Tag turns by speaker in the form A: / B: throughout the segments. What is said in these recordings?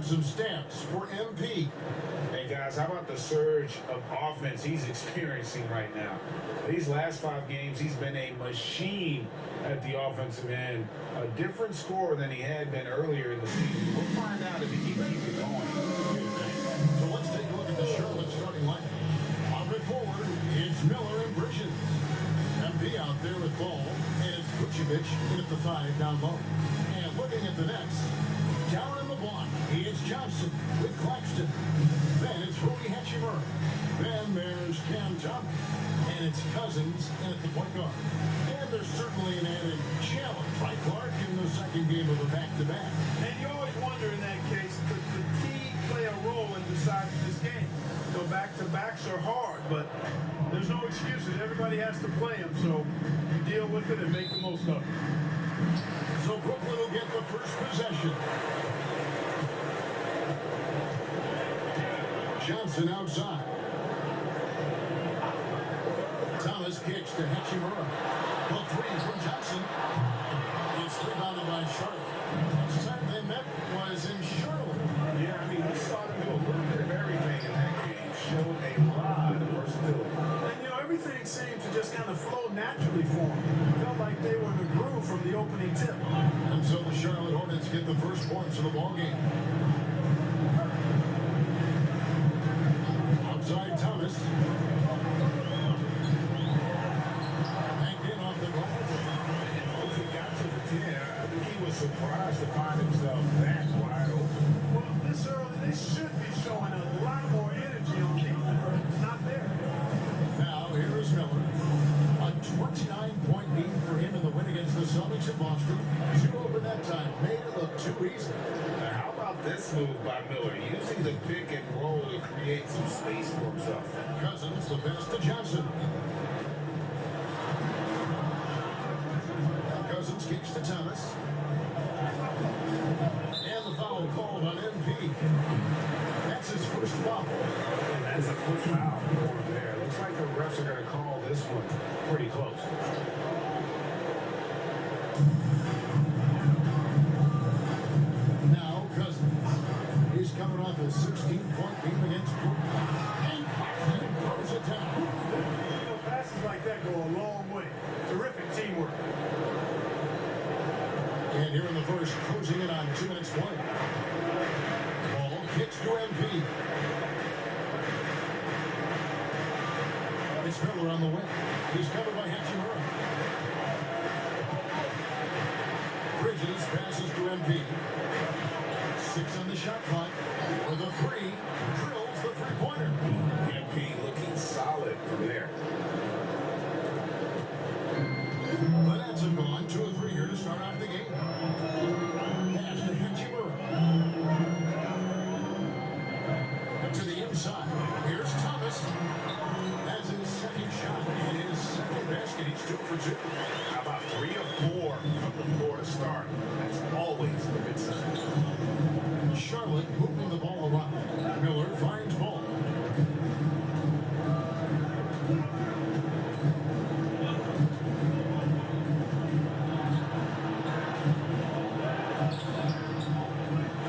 A: some stats for MP.
B: Hey guys, how about the surge of offense he's experiencing right now? These last 5 games, he's been a machine at the offensive end. A different scorer than he had been earlier in the season. We'll find out if he can keep it going.
A: So let's take a look at the Charlotte starting lineup. Up and forward, it's Miller and Bridges. MP out there with ball, and it's Vucevic in at the 5 down low. And looking at the nets, down in the block, it's Johnson with Claxton. Then it's Rui Hachimura. Then there's Cam Thomas. And it's Cousins in at the point guard. And there's certainly an added challenge by Clark in the second game of the back-to-back.
C: And you always wonder in that case, could fatigue play a role in deciding this game? So back-to-backs are hard, but there's no excuses. Everybody has to play them, so you deal with it and make the most of it.
A: So Brooklyn will get the first possession. Johnson outside. Thomas kicks to Hachimura. The 3 from Johnson. It's rebounded by Charlotte. Last time they met was in Charlotte.
B: Yeah, I mean, we saw them do a little bit of everything in that game. Showed a lot of versatility.
C: And, everything seemed to just kind of flow naturally for them. Felt like they were in the groove from the opening tip.
A: And so the Charlotte Hornets get the first points of the ball game. Outside Thomas. Banked in off the glass.
B: Once he got to the 10, I think he was surprised to find himself that wide open.
C: Well, this early, they should be showing a lot more energy on defense. It's not there.
A: Now, here is Miller. A 29-point lead for him in the win against the Celtics in Boston. 2 open that time. Made it look too easy.
B: Now, how about this move by Miller? Using the pick and roll to create some space for himself.
A: Cousins, the pass to Johnson. Cousins kicks to Thomas. And the foul called on MP. That's his first foul.
B: And that's a quick foul over there. Looks like the refs are going to call this one pretty close.
A: Now Cousins. He's coming off a 16-point game against Brooklyn. And Claxton throws it down.
C: Passes like that go a long way. Terrific teamwork.
A: And here in the first, closing in on 2 minutes play. Ball kicks to MP. It's Miller on the wing. He's covered by Hachimura. Bridges passes to MP. 6 on the shot clock. With a 3, drills the three-pointer.
B: MP looking solid from there.
A: The Nets have gone 2 of 3 here to start off the game. Pass to Hachimura. To the inside. Here's Thomas. That's his second shot and his second basket. He's 2 for 2.
B: How about 3 of 4 from the floor to start? That's always a good sign.
A: Charlotte moving the ball around. Miller finds ball.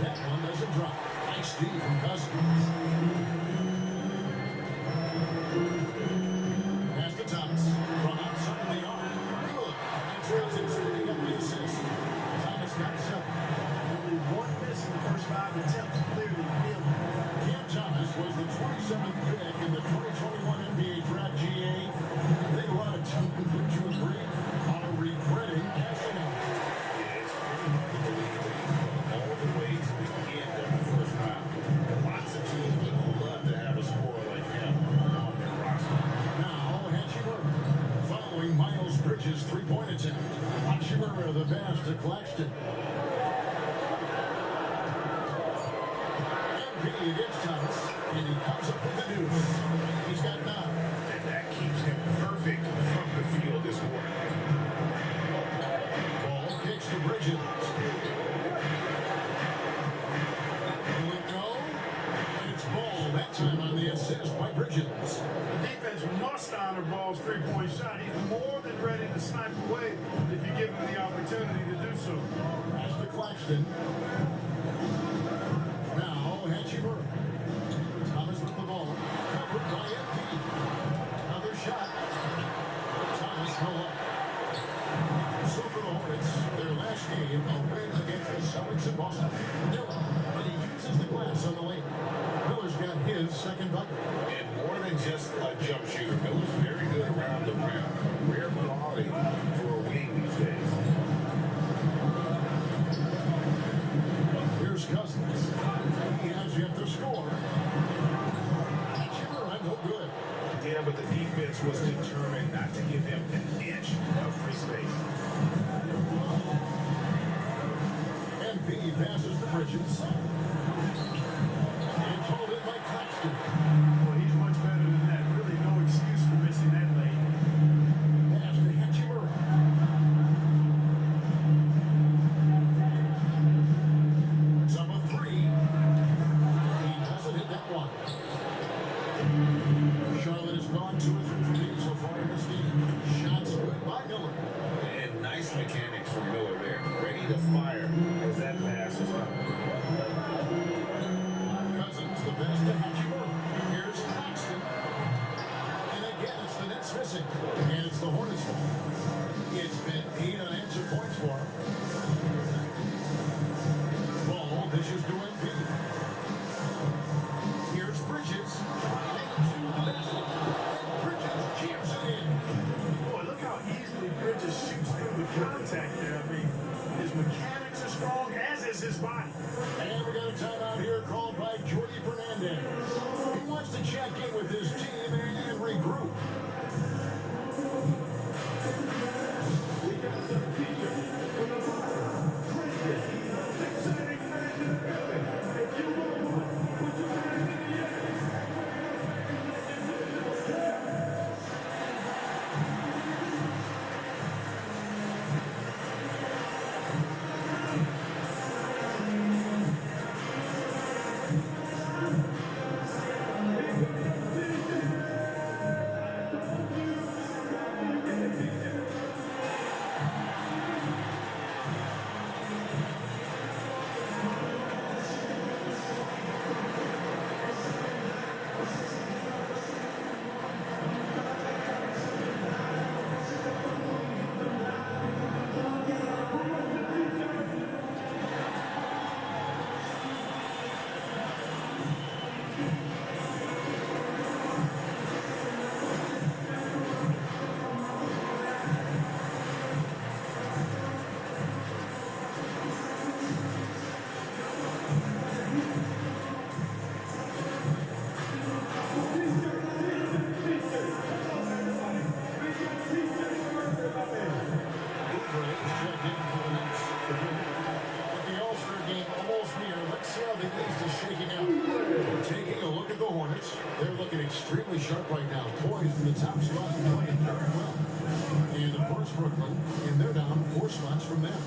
A: That one doesn't drop. Nice D from Cousins. Pass to Thomas. From outside the arc. Good. That's Cousins picking up the assist. Thomas got 7.
C: Only 1 miss in the first 5 attempts. Clearly feel it.
A: Cam Thomas was the 27th pick in the 2021 NBA Draft GA. I think a lot of teams would you agree are regretting passing out.
B: Yeah, it's pretty hard to believe that he's come all the way to the end of the first round. Lots of teams would love to have a scorer like him on their roster.
A: Now, Hachimura following Miles Bridges' 3-point attempt. Hachimura the pass to Claxton. MP against Thomas, and he comes up with the deuce. He's got 9.
B: And that keeps him perfect from the field this quarter.
A: Ball kicks to Bridges. Will it go? And it's Ball that time on the assist by Bridges.
C: The defense must honor Ball's 3-point shot. He's more than ready to snipe away if you give him the opportunity to do so.
A: Pass to Claxton. Now second bucket.
B: And more than just a jump shooter, Miller's very good around the rim. Rare quality for a wing these days.
A: Here's Cousins. He has yet to score. Hachimura, no good.
B: Yeah, but the defense was determined not to give him an inch of free space.
A: MP passes to Bridges. And called in by Claxton.
C: Well, he's much better than that. Really no excuse for missing that late.
A: Pass to Hachimura. It's up a three. He doesn't hit that one. Charlotte has gone 2 or 3 from deep so far in this game. Shots good by Miller.
B: And nice mechanics from Miller there. Ready to fire as that pass is up.
A: Cousins, the pass to Hachimura. Here's Claxton. And again, it's the Nets missing. And it's the Hornets' fault. It's been 8 unanswered points for him. Ball dishes to MP. Here's Bridges. Driving to the basket. Bridges jams it in.
C: Boy, look how easily Bridges shoots through the contact there. I mean, his mechanics are strong, as is his body.
A: And we got a timeout here called by Jordi Fernandez. He wants to check in with his team and regroup. They're looking extremely sharp right now, poised in the top spot and playing very well. And of course, Brooklyn, and they're down 4 spots from them.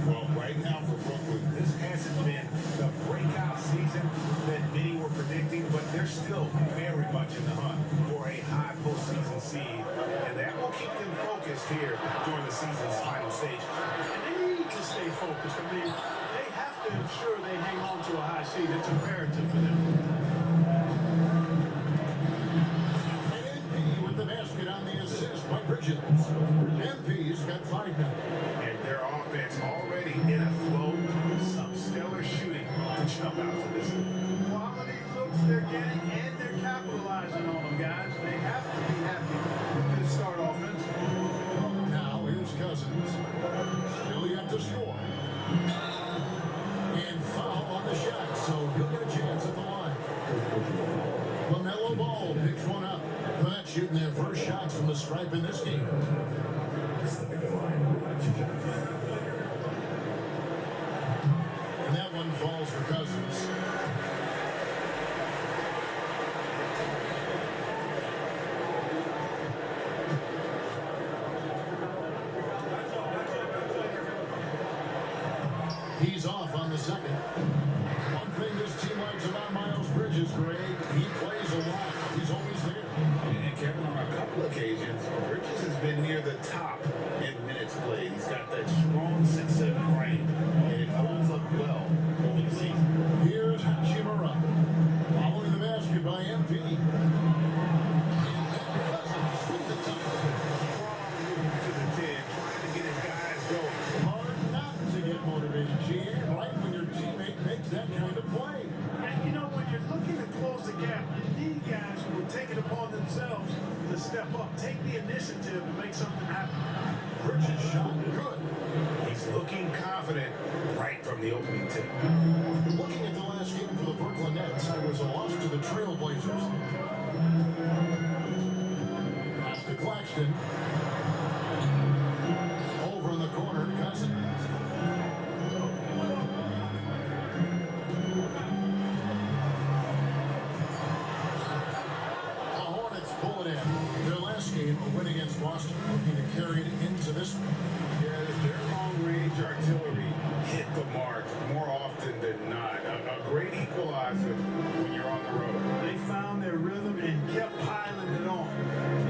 B: Well, right now for Brooklyn, this hasn't been the breakout season that many were predicting, but they're still very much in the hunt for a high postseason seed, and that will keep them focused here during the season's final stage.
C: And they need to stay focused. I mean, they have to ensure they hang on to a high seed. It's imperative for them.
A: On the assist by Bridges. MP's got 5 now.
B: And their offense already in a flow. Some stellar shooting to jump out to this.
C: Quality looks they're getting, and they're capitalizing on them, guys. They have to be happy with this start offense.
A: Now here's Cousins. Still yet to score. And foul on the shot, so he'll get a chance at the line. LaMelo Ball picks one up. Not shooting their first shots from the stripe in this game. And that one falls for Cousins. He's off on the second. One thing this team likes about Miles Bridges, Greg, he plays a lot. He's always there.
B: And Kevin, on a couple occasions, Bridges has been near the top in minutes played. He's got that strong 6'7" frame, and it holds up well over the season.
A: Here's Hachimura. Following the basket by MP. And Cousins with the top.
B: To the 10, trying to get his guys going.
A: Hard not to get motivated, GM, right when your teammate makes that kind of play.
C: And, you know, when you're looking to close the gap, you initiative and make something happen.
A: Bridges shot good.
B: He's looking confident right from the opening tip.
A: Looking at the last game for the Brooklyn Nets, it was a loss to the Trailblazers. Pass to Claxton. Over in the corner, Cousins. The Hornets pull it in. Their last game, a win against Boston, looking to carry it into this one.
B: Yeah, their long-range artillery hit the mark more often than not. A great equalizer when you're on the road.
C: They found their rhythm and kept piling it on.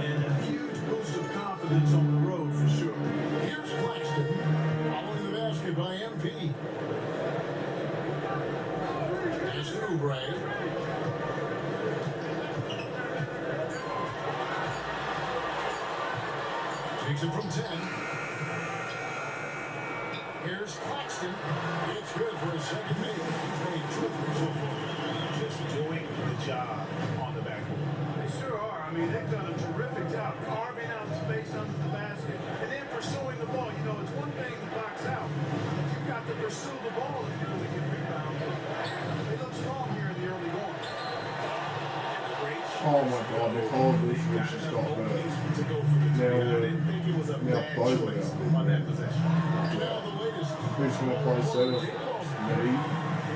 C: And a huge boost of confidence on the road for sure.
A: Here's Claxton, following the basket by MP. Pass to Oubre. Takes it from 10. Here's Claxton. It's good for his second make. He's made 2 of 3 so far.
B: Just doing the job on the backboard.
C: They sure are. I mean, they've done a terrific job carving out space under the basket and then pursuing the ball. You know, it's one thing to box out, but you've got to pursue the ball if you're going to get rebounds. They look strong here in the early going.
D: Oh my god, Nicole just got hurt.
B: To go for the three. I
D: Now,
B: didn't think it was a
D: now
B: bad
D: both
B: choice
D: now.
B: on that possession.
A: Now the latest.
D: Who's going to play center? Me.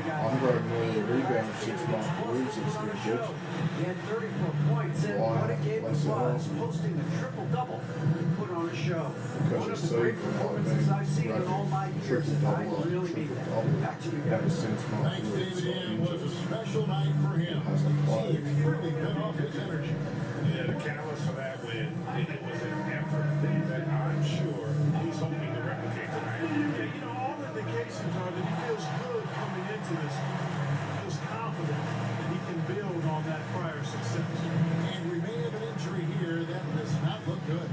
D: I'm grabbing all the rebounds 6 months moves. It's going to good.
E: He had 34 points and
D: Why?
E: what a game it
D: What's it
E: was,
D: all?
E: posting a triple-double. He put on a show.
D: Because
E: One
D: it's
E: of the great
D: safe,
E: performances I've seen in all my years, and I
D: triple-double,
E: really mean that.
D: triple-double.
E: Back to you
D: Ever
E: guys.
D: since my
A: Thanks,
D: roots
A: David.
D: got
A: It was a
D: injured.
A: special night for him.
D: Hasn't played.
A: He really fed off his energy.
B: Yeah, the catalyst for that win, it was an effort that I'm sure he's hoping to replicate tonight.
C: Yeah, you know, all indications are that he feels good coming into this. He feels confident that he can build on that prior success.
A: And we may have an injury here that does not look good.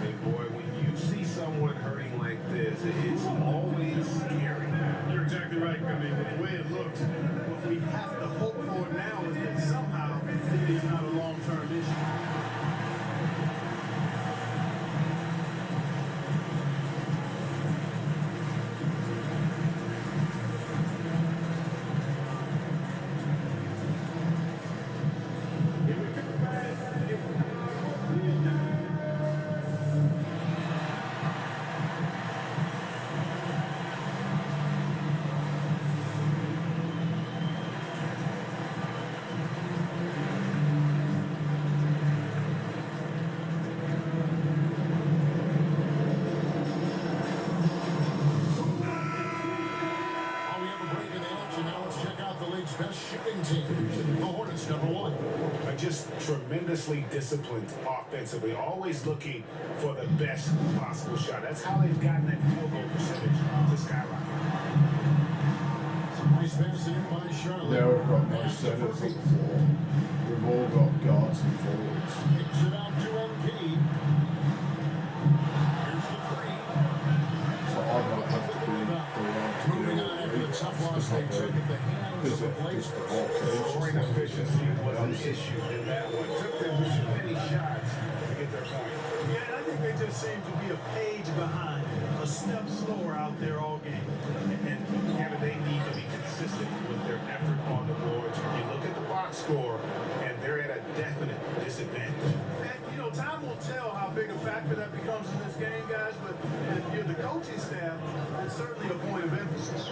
B: Hey, boy, when you see someone hurting like this, it's always scary.
C: You're exactly right. I mean, with the way it looks, what we have to hope for now is that somehow it is not a long-term issue.
A: While we have a break in the action, now let's check out the league's best shooting team. The Hornets, #1.
B: Are just tremendously disciplined offensively, always looking for the best possible shot. That's how they've gotten that field goal percentage to skyrocket.
A: Nice pass in by Charlotte.
D: Now we've got no
A: Pass to
D: centers on
A: Murphy.
D: the floor. We've all got guards and forwards.
A: Kicks it out to MP. Here's the three.
D: So I might have to be the one to
A: Moving
D: deal
A: on
D: with
A: after the
D: it.
A: tough loss they took at the hands
D: Because
A: of the
D: it just the
A: Blazers.
D: Hawks. It's just
B: Scoring
D: like-
B: efficiency was an issue in that one. Took them too many shots to get their point.
C: Yeah, and I think they just seem to be a page behind, a step slower out there all game.
B: And Kevin, they need to be consistent with their effort on the boards. You look at the box score, and they're at a definite disadvantage.
C: And, you know, time will tell how big a factor that becomes in this game, guys, but if you're the coaching staff, it's certainly a point of emphasis.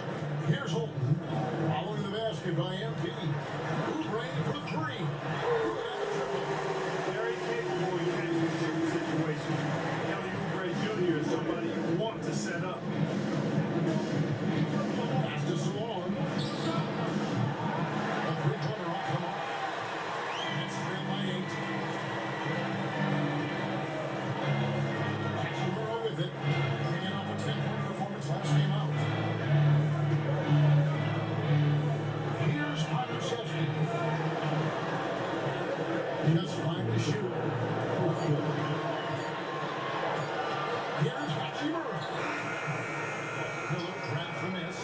A: Here's Holton. Following the basket by MP. Oubre for the three. Good on the triple.
C: Very capable in catching certain situations. Kelly Oubre Jr. is somebody you want to set up.
A: Pass to Salon. A three-pointer off the mark. It's trailed by 8. Hachimura with it. Hanging off a 10-point performance last game out. Here's Pokusevski. Just 5 to shoot. Here's Hachimura. Miller grabs the miss.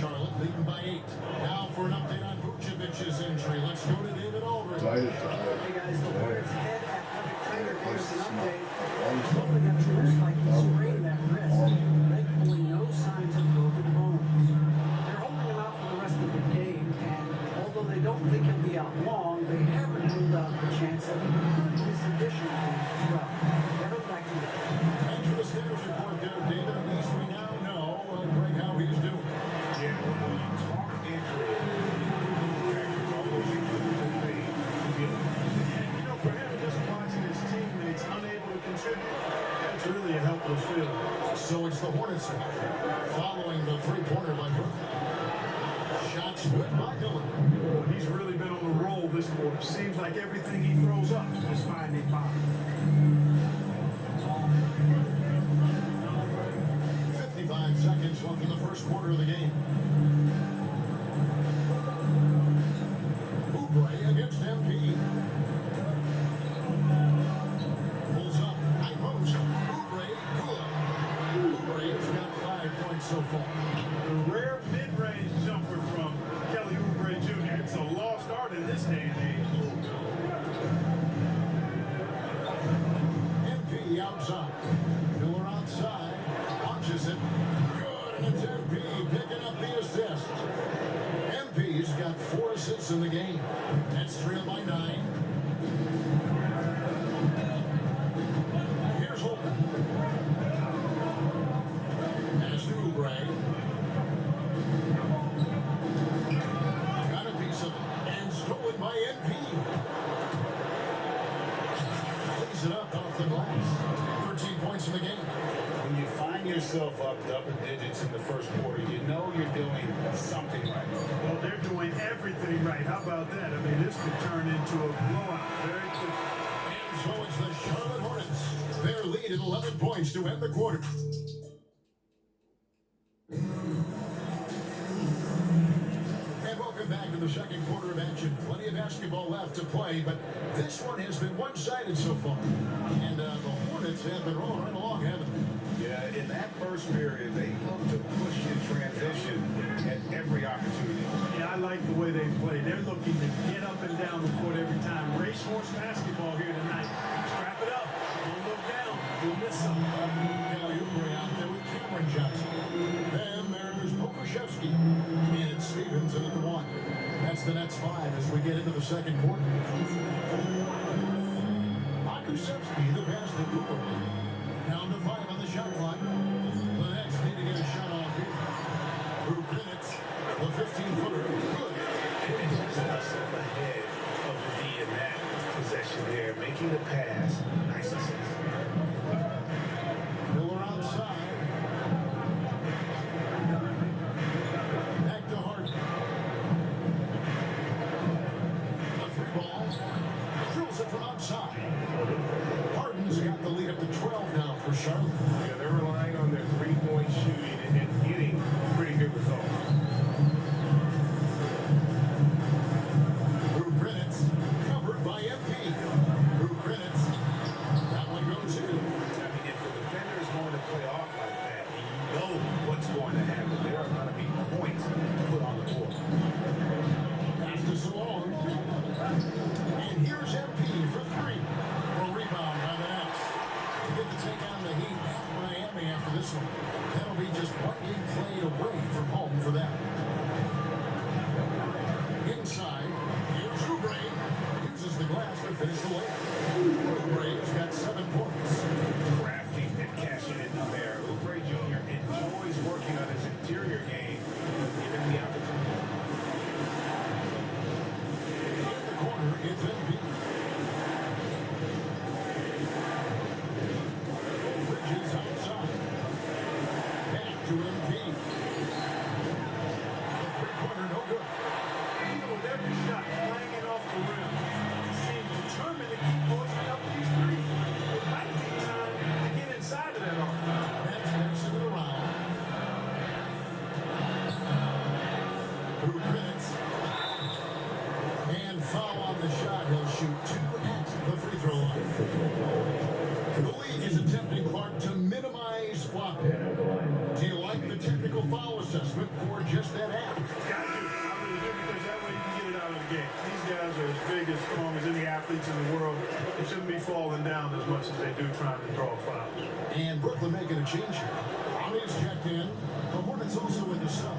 A: Charlotte leading by 8. Now for an update on Vucevic's injury. Let's go to David Aldridge.
D: Dated,
E: Hey guys, the Hornets head athletic trainer gave us an update.
C: contribute, it's really a helpless feeling.
A: So it's the Hornets now, following the three-pointer by Brooklyn. Shots good by Miller.
C: Well, he's really been on the roll this quarter. Seems like everything he throws up is finding bottom.
A: 55 seconds left in the first quarter of the game. Oubre against MP. Pulls up, high post. Oubre, good. Oubre's got 5 points so far.
C: The rare mid-range jumper from Kelly Oubre Jr. It's a lost art in this day and age.
A: MP outside. Miller outside. Launches it. Good, and it's MP picking up the assist. MP's got 4 assists in the game. That's trailed by 9. Here's Holden. Pass to Oubre. Got a piece of it. And stolen by MP. Plays it up off the glass. 13 points in the game.
B: When you find yourself up double digits in the first quarter, you know you're doing something right.
C: Well, they're doing everything right. How about that? I mean, this could turn into a blowout very quickly.
A: And so it's the Charlotte Hornets. Their lead at 11 points to end the quarter. And welcome back to the second quarter of action. Plenty of basketball left to play, but this one has been one-sided so far. And the Hornets have been rolling right along, haven't they?
B: Yeah, in that first period, they look to push in transition at every opportunity.
C: Yeah, I like the way they play. They're looking to get up and down the court every time. Racehorse basketball here tonight. Strap it up. Don't look down. You'll miss something.
A: Kelly Oubre out there with Cameron Johnson. Then there's Pokusevski. And Stevens in at the 1. That's the Nets 5 as we get into the second quarter. Pokusevski, the pass to Oubre. Down to 5 on the shot clock. The Nets need to get a shot off here. Through minutes, the 15-footer. Good.
B: And just a step ahead of the D in that possession there, making the pass. Nice assist.
A: Miller outside. Back to Harden. The 3 ball. Drills it from outside. Harden's got the lead up to 12 now for Charlotte.
B: Yeah, they're relying on their three-point shooting and getting pretty good results.
A: Through Brennett's covered by MP. Through Brennett's. That one goes in.
B: I mean, if the defender is going to play off like that, and you know what's going to happen, there are going to be points put on the board.
A: Pass to Salone. And here's MP for 3. A rebound by the Nets. They get to take on the Heat at Miami after this one. That'll be just 1 game played away from home for them. Inside, here's Oubre. Uses the glass to finish the layup. Oubre's got 7 points.
B: Crafty and cashing in there. Oubre Jr. enjoys working on his interior game, given the opportunity.
A: In the corner, it's MP. Bridges outside. Back to MP. The 3-pointer, no good.
C: Even with every shot flying it off the rim, he seems determined to keep forcing up these threes. It might be time to get inside of that arc.
A: That's mixing it around. Through minutes. And foul on the shot. He'll shoot 2 at the free throw line. The league is attempting hard to minimize flopping. Do you like the technical foul assessment for just that act?
C: Got to. I really do, because that way you can get it out of the game. These guys are as big, as strong as any athletes in the world. They shouldn't be falling down as much as they do trying to draw fouls.
A: And Brooklyn making a change here. Ami's checked in. The Hornets also in the sub.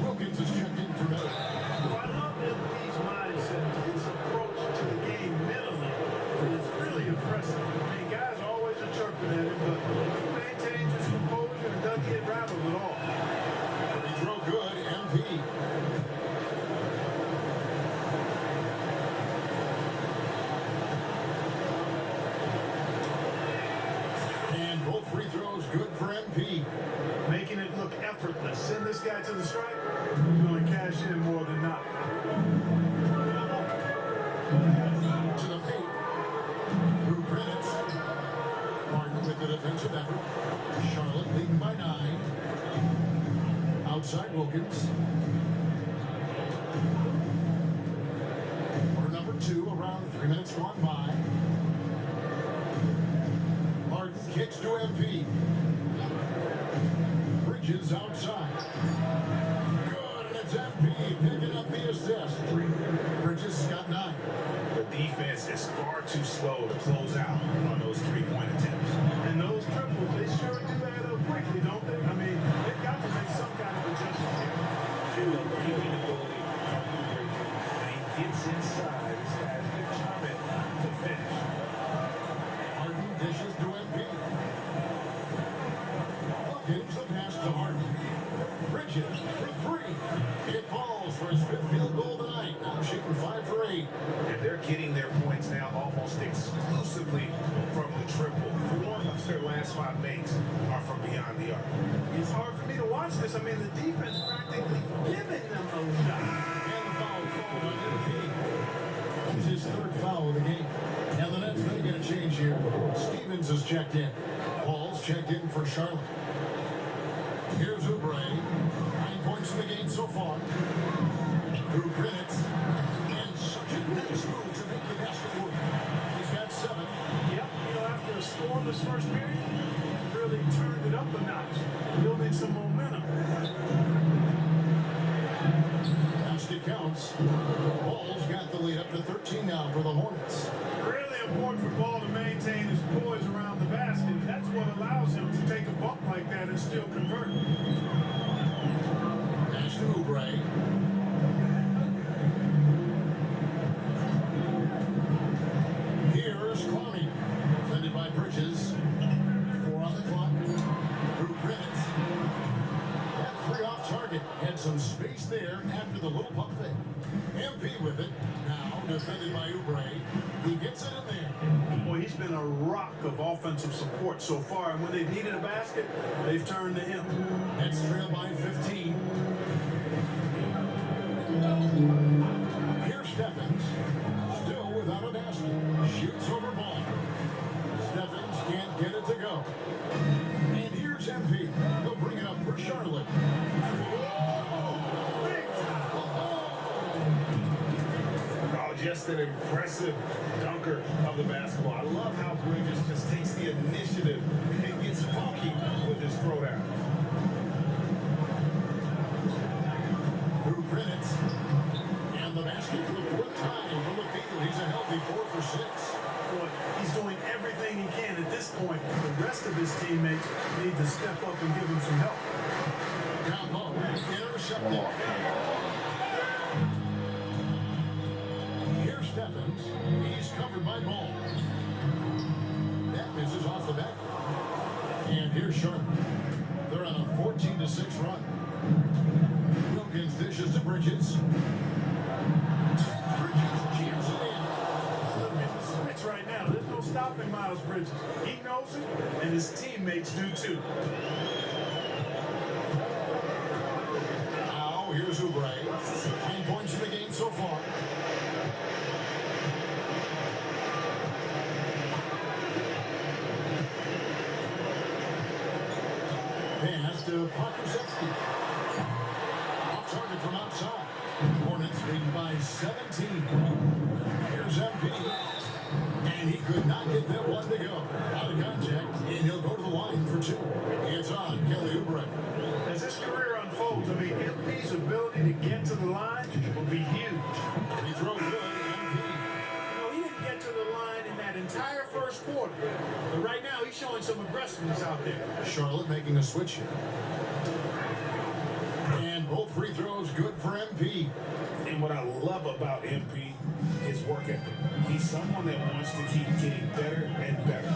A: Wilkins is checked in for Miller.
C: Well, I love Embiid's mindset. His approach to the game mentally is really impressive. I mean, guys always are chirping at him, but he maintains his composure and doesn't get rattled at all.
A: Free throw good, MP. MP.
C: Making it look effortless. Send this guy to the stripe. He's going to cash in more than not.
A: To the paint. Through Greenwich. Martin with the defensive effort. Charlotte leading by 9. Outside Wilkins. Quarter number 2, around 3 minutes gone by. Martin kicks to MP. Bridges outside. Good, and it's MP picking up the assist. Bridges got 9.
B: The defense is far too slow to close out on those three-point attempts.
C: And those triples, they sure do add up quickly, don't they? I mean, they've got to make some kind of adjustment here.
B: Feel the breaking ability from the breaking. When he gets inside, this guy's determined to finish.
A: Harden dishes to MP. Wilkins the pass to Harden. Bridges for 3. It falls for his 5th field goal tonight. Now shooting 5 for 8.
B: And they're getting their points now almost exclusively from the triple. 4 of their last 5 makes are from beyond the arc.
C: It's hard for me to watch this. I mean, the defense practically giving them a shot.
A: And the foul called on MP. It's his 3rd foul of the game. Now the Nets may get a change here. Stevens is checked in. Paul's checked in for Charlotte. Here's Oubre. 9 points in the game so far. Through Greenwich. And such a nice move to make the basket work. He's got 7.
C: Yep, you know, after a scoreless first period, really turned it up a notch, building some momentum.
A: Basket counts. Ball's got the lead up to 13 now for the Hornets.
C: Really important for Ball to maintain his poise around the basket. That's what allows him to take a bump like that and still convert.
A: Pass to Oubre. Here's Clowney. Defended by Bridges. 4 on the clock. Through Greenwich. That 3 off target. Had some space there after the little pump fake. MP with it. Now defended by Oubre. He gets it in there.
C: Boy, he's been a rock of offensive support so far, and when they've needed a basket, they've turned to him.
A: Nets trail by 15. Here's Stephens. Still without a basket. Shoots over Ball. Stephens can't get it to go. And here's MP. He'll bring it up for Charlotte.
B: Oh, just an impressive dunker of the basketball. I love how Bridges just takes the initiative and gets funky with his throwdown.
A: Through Greenwich. And the basket for the 4th time from the field. He's a healthy 4 for 6.
C: Boy, he's doing everything he can at this point. The rest of his teammates need to step up and give him some help.
A: Down low. Intercepted. Here's Stephens. He's covered by Ball. That misses off the back. And here's Sharp. They're on a 14-6 run. Wilkins dishes to Bridges. Bridges jams it in.
C: Look at the switch right now. There's no stopping Miles Bridges. He knows it, and his teammates do too.
A: Now here's Oubre. 9 points in the game so far. Pass to Pokusevski. Off target from outside. Hornets leading by 17. Here's MP. And he could not get that one to go. Out of contact, and he'll go to the line for 2. It's on Kelly Oubre.
C: As his career unfolds, I mean, MP's ability to get to the line will be huge.
A: Free throw good, MP.
C: You know, he didn't get to the line in that entire first quarter. But right now, he's showing some aggressiveness out there.
A: Charlotte making a switch here. And both free throws good for MP.
B: And what I love about MP is work ethic. He's someone that wants to keep getting better and better.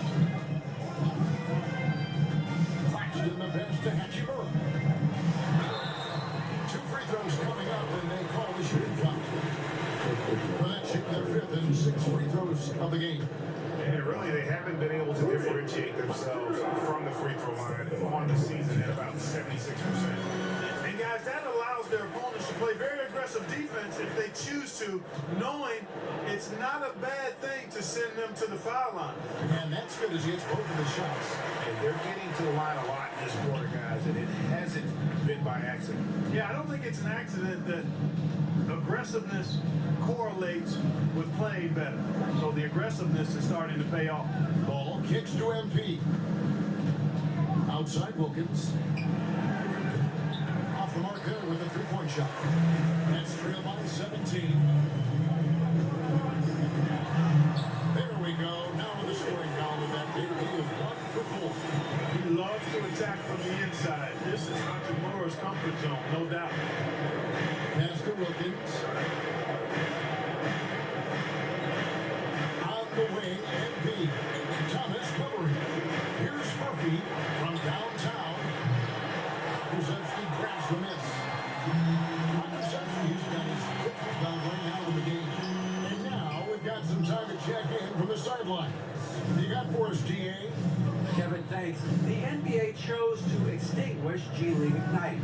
A: Claxton the pass to Hachimura. 2 free throws coming up, and they call the shooting foul. For that shooting their 5th and 6th free throws of the game.
B: And really, they haven't been able to differentiate differentiate themselves from the free throw line on the season at about 76%.
C: And guys, that allows their opponents to play very aggressive defense if they choose to, knowing it's not a bad thing to send them to the foul line.
A: And that's good as he hits both of his shots.
B: And they're getting to the line a lot in this quarter, guys, and it hasn't been by accident.
C: Yeah, I don't think it's an accident that aggressiveness correlates with playing better. So the aggressiveness is starting to pay off.
A: Ball kicks to MP. Outside Wilkins. Off the mark there with a three-point shot. That's trailed by 17. There we go. Now with the scoring down with that big. He is 1 for 4.
C: He loves to attack from the inside. This is Hachimura's comfort zone, no doubt.
A: Pass to Wilkins. On the wing, MP. Thomas covering. Here's Murphy from downtown. Kuzelski grabs the miss. Kuzelski's got his 5th rebound right now in the game. And now we've got some time to check in from the sideline. You got for us, DA?
E: Kevin, thanks. The NBA chose to extinguish G League Ignite.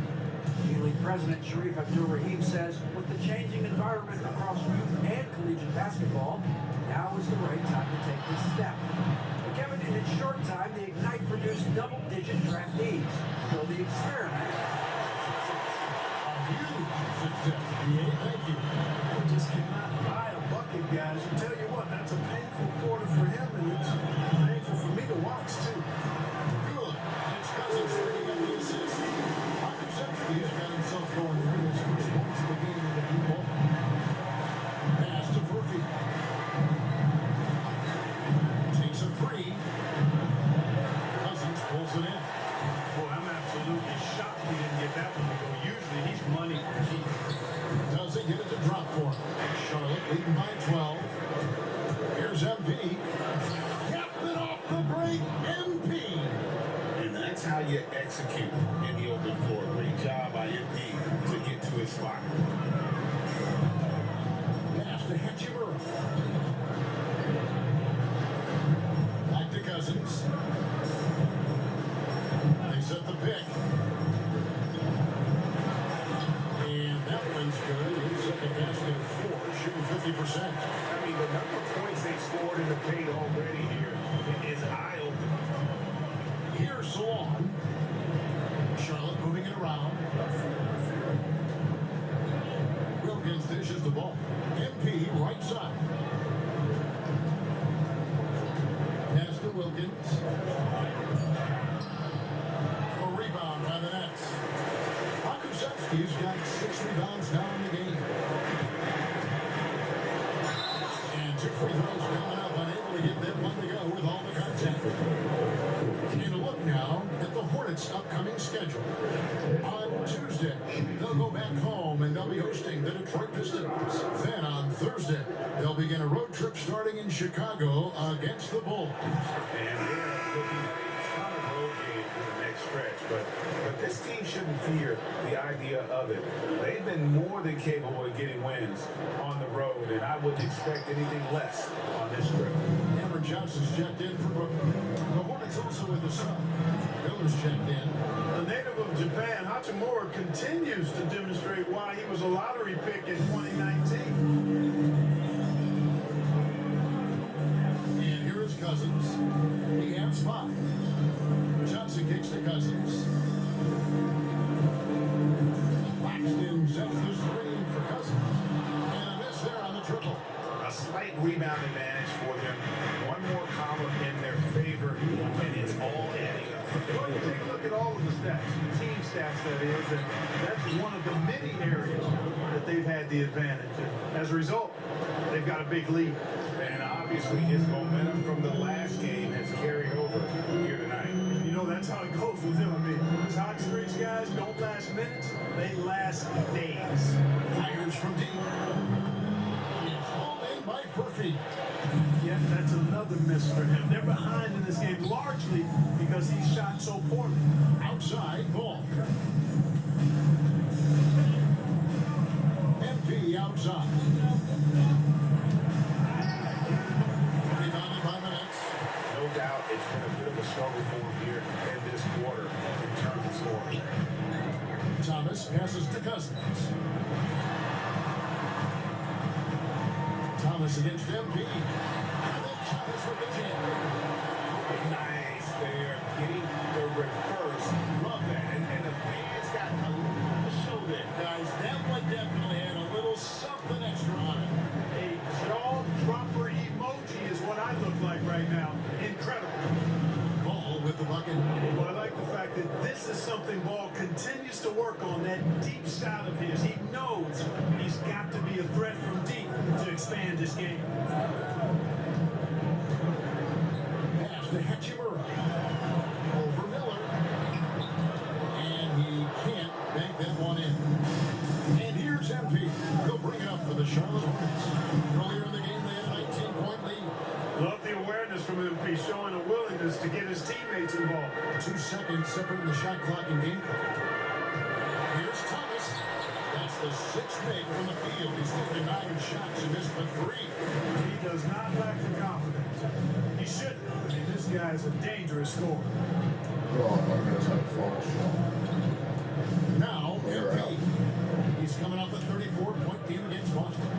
E: G League President Sharif Abdul-Rahim says, with the changing environment across youth and collegiate basketball, now is the right time to take this step. But Kevin, in its short time, the Ignite produced double-digit draftees. So the experiment.
A: A huge success, DA. Thank you.
C: He just cannot buy a bucket, guys. I tell you what, that's a painful quarter for him, and it's painful for me to watch, too.
A: Good. It's Cousins bringing up the assist. Kuzelski's got himself going for his first points of the game with the blue ball. Pass to Murphy. Takes a three. Cousins pulls it in.
C: Boy, I'm absolutely shocked he didn't get that one to go. Usually he's money for keep.
A: Doesn't get it to drop for him. Charlotte leading by 12. Here's MP. Captain off the break, MP.
B: And that's how you execute in the open floor. Great job by MP to get to his spot.
A: Pass to Hachimura. Back to Cousins. They set the pick. And that one's good. His second basket of 4, shooting 50%.
B: I mean, the number of points they've scored in the paint already here is eye-opening.
A: Here's Salon. Charlotte moving it around. Wilkins dishes the ball. MP right side. Pass to Wilkins. A rebound by the Nets. Kuzelski's got 6 rebounds now in the game. And 2 free throws coming up, unable to get them one to go with all the contact. And a look now at the Hornets' upcoming schedule. On Tuesday, they'll go back home and they'll be hosting the Detroit Pistons. Then on Thursday, they'll begin a road trip starting in Chicago against the Bulls.
B: And they're looking at a ton of road games in the next stretch. But this team shouldn't fear the idea of it. They've been more than capable of getting wins on the road, and I wouldn't expect anything less on this trip.
A: Cameron Johnson's checked in for Brooklyn. The Hornets also with the Sun. Miller's checked in.
C: The native of Japan, Hachimura, continues to demonstrate why he was a lottery pick in 2019.
A: And here is Cousins. He has 5. Johnson kicks to Cousins. Claxton sets the screen for Cousins. And a miss there on the triple.
B: A slight rebound advantage for them. One more column in their favor, and it's all adding up.
C: Well, you take a look at all of the stats, the team stats that is, and that's one of the many areas that they've had the advantage. And as a result, they've got a big lead.
B: And obviously his momentum from the last game has carried over here tonight.
C: You know, that's how it goes with him. I mean, these hot streaks guys don't last minutes, they last days.
A: Fires from deep. It's all in by Murphy.
C: Yeah, that's another miss for him. They're behind in this game largely because he shot so poorly.
A: Outside ball. MP outside. Rebounded by the Nets.
B: No doubt it's been a bit of a struggle for him here in this quarter in terms of scoring.
A: Thomas passes to Cousins. Thomas against MP. And then Thomas with the jam.
B: Nice there, getting the reverse. Love that. And the fans got a little show there.
A: Guys, that one definitely had a little something extra on it.
C: A jaw dropper emoji is what I look like right now. Incredible.
A: Ball with the bucket.
C: Well, I like the fact that this is something Ball continues to work on, that deep shot of his. He knows he's got to be a threat from deep to expand his game.
A: Pass to Hachimura. Over Miller. And he can't bank that one in. And here's MP. He'll bring it up for the Charlotte Hornets. Earlier in the game, they had a 19-point lead.
C: Love the awareness from MP, showing a willingness to get his teammates involved.
A: 2 seconds separating the shot clock and game clock. Here's Thomas. That's the 6th make from the field. He's taken 9 shots and missed but 3.
C: He does not lack the confidence. He shouldn't. I mean, this guy's a dangerous scorer.
D: Oh, I'm going to take a false shot.
A: Now, MP. He's coming off a 34-point game against Boston.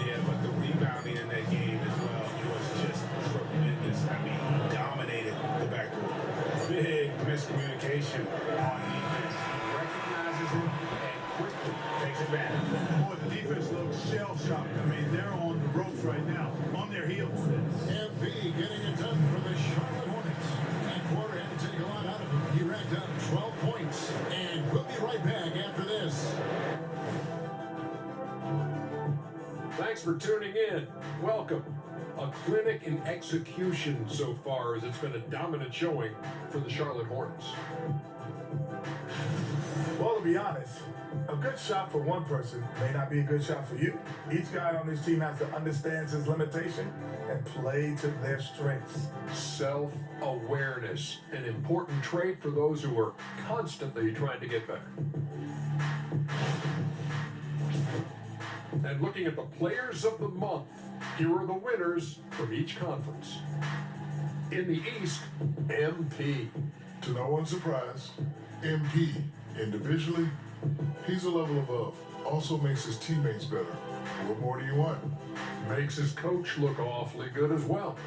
B: Yeah, but the rebounding in that game as well was just tremendous. I mean, he dominated the backcourt. Big miscommunication on defense. He recognizes it and quickly takes advantage.
C: Boy, the defense looks shell-shocked. I mean, they're on the ropes right now, on their heels.
A: MP getting it done for the Charlotte Hornets. That quarter had to take a lot out of him. He racked up 12 points. And we'll be right back after this.
F: Thanks for tuning in. Welcome. A clinic in execution so far, as it's been a dominant showing for the Charlotte Hornets.
G: Well, to be honest, a good shot for one person may not be a good shot for you. Each guy on this team has to understand his limitation and play to their strengths.
F: Self-awareness, an important trait for those who are constantly trying to get better. And looking at the players of the month, here are the winners from each conference. In the East, MP.
H: To no one's surprise, MP, individually, he's a level above. Also makes his teammates better. What more do you want?
F: Makes his coach look awfully good as well.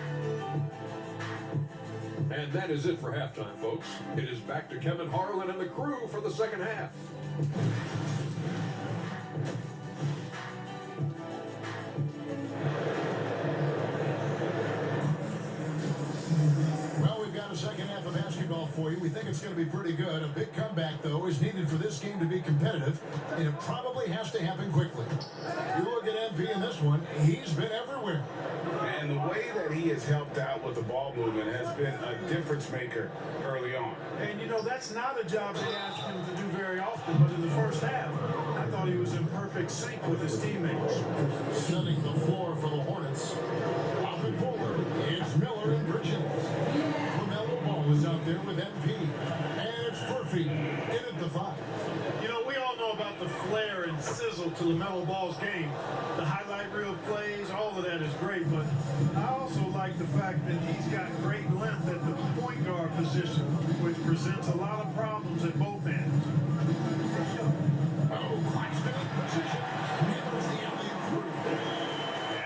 F: And that is it for halftime, folks. It is back to Kevin Harlan and the crew for the second half.
A: Well, we've got a second half of basketball for you. We think it's going to be pretty good. A big comeback, though, is needed for this game to be competitive, and it probably has to happen quickly. You look at MP in this one, he's been everywhere.
B: And the way that he has helped out with the ball movement has been a difference maker early on.
C: And, you know, that's not a job they ask him to do very often, but in the first half, I thought he was in perfect sync with his teammates.
A: Setting the floor for the Hornets. Popping forward, it's Miller and Bridges. LaMelo Ball is out there with MP. And it's Murphy in at the 5.
C: You know, we all know about the flair and sizzle to LaMelo Ball's game. The highlight reel plays, all of that is great, but I also like the fact that he's got great length at the point guard position, which presents a lot of problems at both ends.
A: Oh, Claxton in position. Hammers the alley-oop through.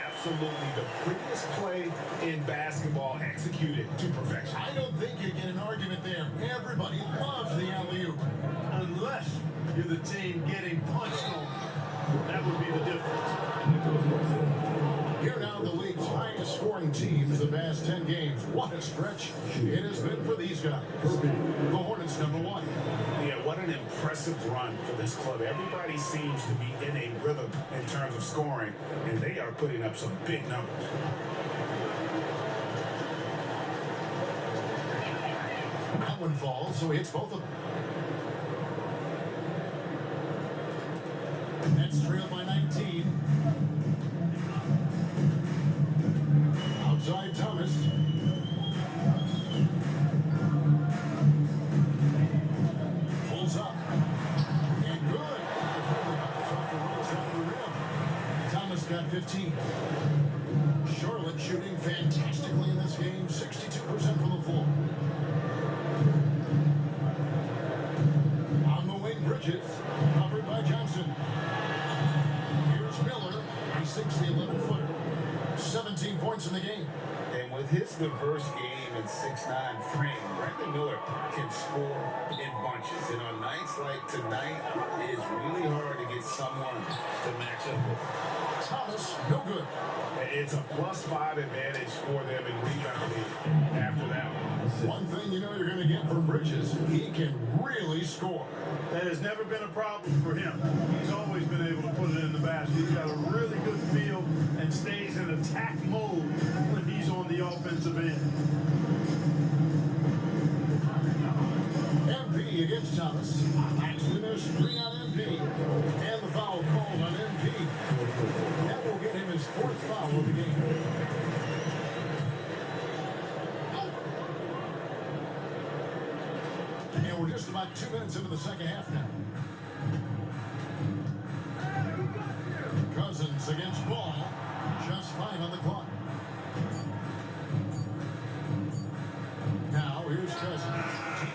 B: Absolutely the prettiest play in basketball, executed to perfection.
A: I don't think you get an argument there. Everybody loves the alley-oop.
C: Unless you're the team getting punched on. That would be the difference.
A: Here now, the league's highest scoring teams the past 10 games. What a stretch it has been for these guys. The Hornets, number 1.
B: Yeah, what an impressive run for this club. Everybody seems to be in a rhythm in terms of scoring, and they are putting up some big numbers.
A: That one falls, so he hits both of them. Nets trail by 19. Outside Thomas. Pulls up. And good. Off the right side of the rim. Thomas got 15. Charlotte shooting fantastically in this game. 62% from the floor.
B: with his diverse game and 6'9" frame, Brandon Miller can score in bunches. And on nights like tonight, it is really hard to get someone to match up with.
A: Thomas, no good.
B: It's a +5 advantage for them in rebounding after that one.
A: One thing you know you're going to get from Bridges, he can really score.
C: That has never been a problem for him. He's always been able to put it in the basket. He's got a really good feel and stays in attack mode when he's on the offensive end.
A: MP against Thomas. Actually, there's screen on MP. And the foul called on MP. That will get him his 4th foul of the game. And we're just about 2 minutes into the second half now. Cousins against Ball. Just 5 on the clock. Now, here's Cousins.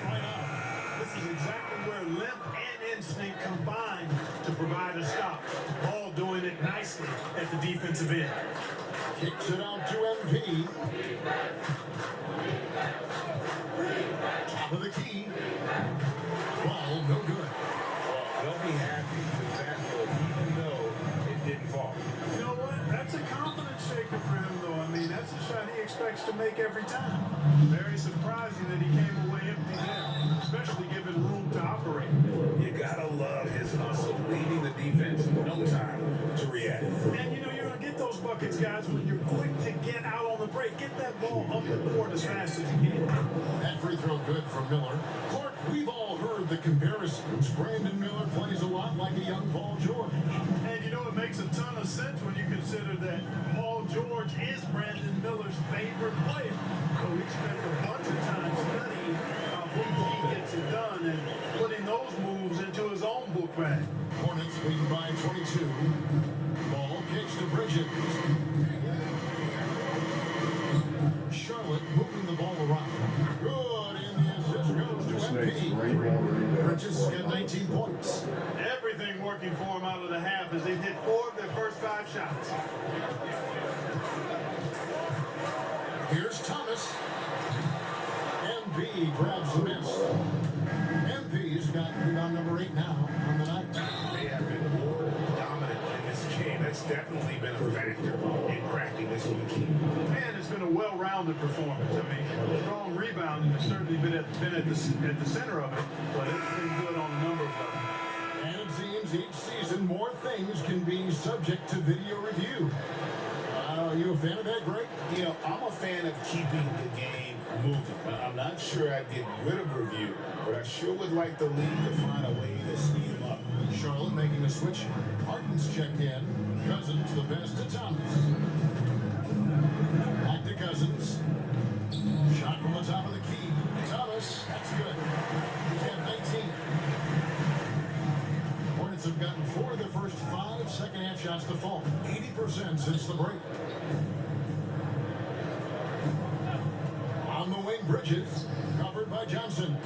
A: Right out.
C: This is exactly where length and instinct combine to provide a stop. Ball doing it nicely at the defensive end.
A: Kicks it out to MP. Top of the key. Ball, no good.
B: They'll be happy with that goal, even though it didn't fall.
C: You know what? That's a confidence shaker for him, though. I mean, that's a shot he expects to make every time. Very surprising that he came away empty there, especially given room to operate.
B: You gotta love his hustle, leading the defense, no time to react.
C: And you know, you're going to get those buckets, guys, when you're quick to get out on the break. Get that ball up the court as fast as you can.
A: That free throw good from Miller. Clark, we've all heard the comparisons. Brandon Miller plays a lot like a young Paul George.
C: And you know, it makes a ton of sense when you consider that Paul George is Brandon Miller's favorite player. So he spent a bunch of time studying how he gets it done and putting those moves into his own book bag.
A: Hornets leading by 22. Ball kicks to Bridges. Charlotte moving the ball around. Good, and the assist goes to
D: Just makes
A: MP.
D: great water rebounds.
A: Bridges has got 19 points.
C: Everything working for him out of the half as they've hit 4 of their first 5 shots.
A: Here's Thomas. MP grabs the miss. MP's got rebound number 8 now on the night.
B: They have been more dominant in this game. That's definitely been a factor in cracking this week.
C: Man, it's been a well-rounded performance. I mean, strong rebounding has certainly been at the center of it, but it's been good on a number of levels.
A: And it seems each season more things can be subject to video review. Are you a fan of that, Greg?
B: You know, I'm a fan of keeping the game moving. I'm not sure I'd get rid of review, but I sure would like the league to find a way to speed them up.
A: Charlotte making a switch. Harden's checked in. Cousins the best to Thomas. Back to Cousins. Shot from the top of the key. Thomas, that's good. He's got 19. Hornets have gotten 4 of their first 5 second-half shots to fall. 80% since the break. On the wing, Bridges. Covered by Johnson.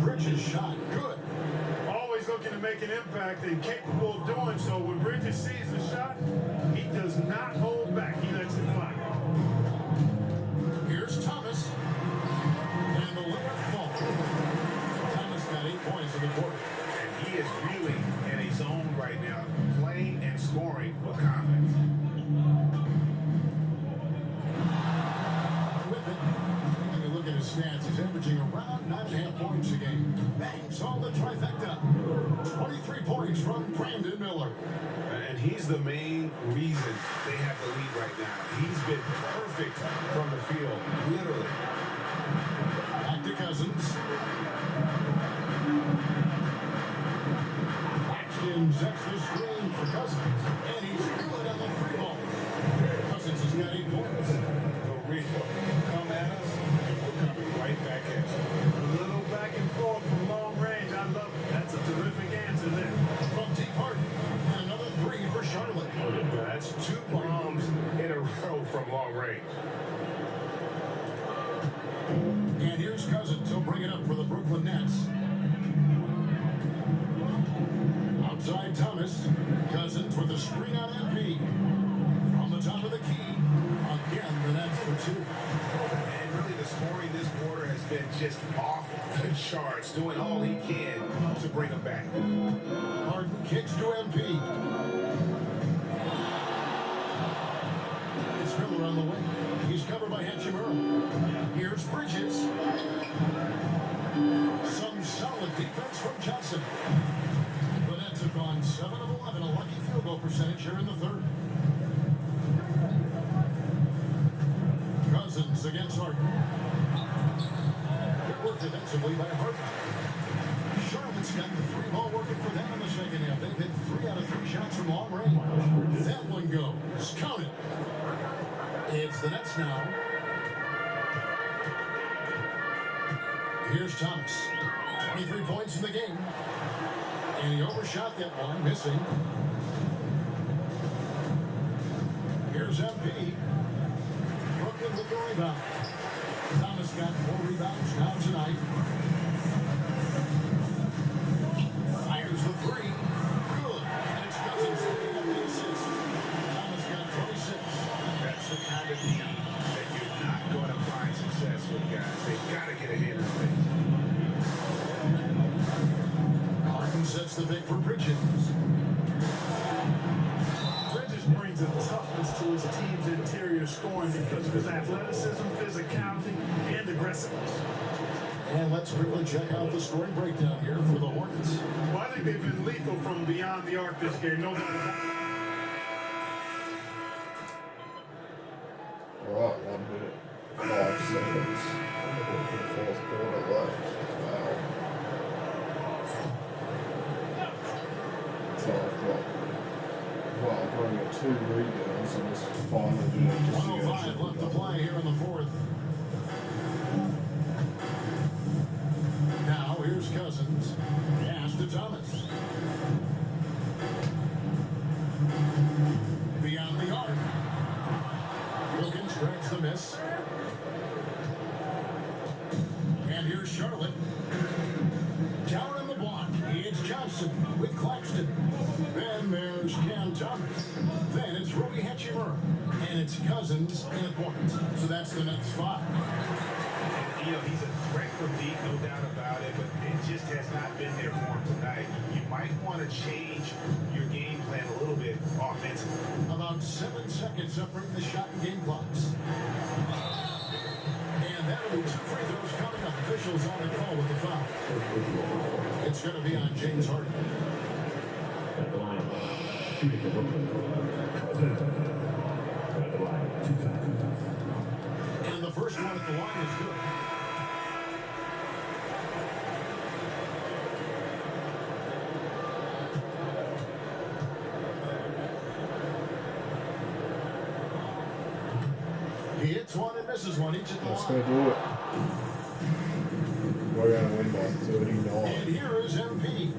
A: Bridges shot. Good.
C: Always looking to make an impact and capable of doing so. When Bridges sees the shot, he does not hold back. He lets it fly.
A: Here's Thomas. And the layup falls. Thomas got 8 points in the quarter.
B: And he is really in a zone right now, playing and scoring with confidence.
A: With it, when you look at his stats, he's averaging around 9.5 points a game. Bangs on the trifecta. 23 points from Brandon Miller.
B: And he's the main reason they have the lead right now. He's been perfect from the field, literally.
A: Back to Cousins. Paxton sets the screen for Cousins. And he's good on the 3 ball. Cousins has got 8 points.
B: The Rico come at us, and we're coming right back at you.
C: A little back and forth from long range. I love it. That's a terrific answer there.
A: From deep Harden. And another 3 for Charlotte.
B: That's 2 bombs in a row from long range.
A: And here's Cousins. He'll bring it up for the Brooklyn Nets. Outside Thomas. Cousins with a screen on MP. From the top of the key. Again, the Nets for 2.
B: just off the charts, doing all he can to bring him back.
A: Harden kicks to MP. It's Miller on the way. He's covered by Hachimura. Here's Bridges. Some solid defense from Johnson. The Nets have gone 7 of 11, a lucky field goal percentage here in the third. Cousins against Harden. Good work defensively by Harden. Charlotte's got the 3-ball working for them in the second half. They've hit 3 out of 3 shots from long range. That one goes. Count it. It's the Nets now. Here's Thomas. 23 points in the game. And he overshot that one, missing. Here's MP. Brooklyn with the rebound. Thomas got 4 rebounds now tonight. Fires the 3. Good. And it's Cousins looking up the assist. Thomas got 26.
B: That's the kind of team that you're not going to find success with, guys. They've got to get a hand in the face.
A: Harden sets the pick for Bridges.
C: Bridges brings a toughness to his team's interior scoring because of his athleticism, physicality, and aggressiveness.
A: And let's quickly check out the scoring breakdown here for the Hornets.
C: Well, I think they've been lethal from beyond the arc this game. No doubt about it.
D: Right, 1 minute, 5 seconds. Fourth quarter left. Wow. 12 o'clock. Well, I've only got 2 rebounds in this final minute. Just to go
A: 105 left to play here in the fourth. Now here's Cousins. Pass to Thomas. Beyond the arc. Wilkins grabs the miss. And here's Charlotte. Down on the block. It's Johnson with Claxton. Then there's Cam Thomas. Then it's Rui Hachimura. And it's Cousins in a point. So that's the next 5.
B: You know, he's a threat from deep, no doubt about it, but it just has not been there for him tonight. You might want to change your game plan a little bit offensively.
A: About 7 seconds separating the shot and game clocks. And that'll be 2 free throws coming up. Officials on the call with the foul. It's going to be on James Harden.
I: At the line, shooting for Brooklyn. At the line, 2 times.
A: And the first one at the line is good. He hits one and misses one each at the
D: That's
A: line.
D: going to do it. We're going to win by 39.
A: And here is MP.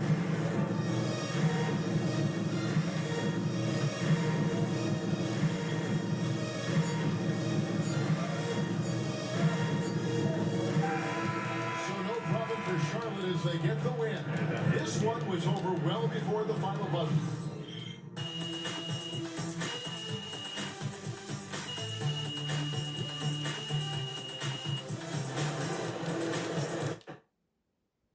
A: So no problem for Charlotte as they get the win. This one was over well before the final buzzer.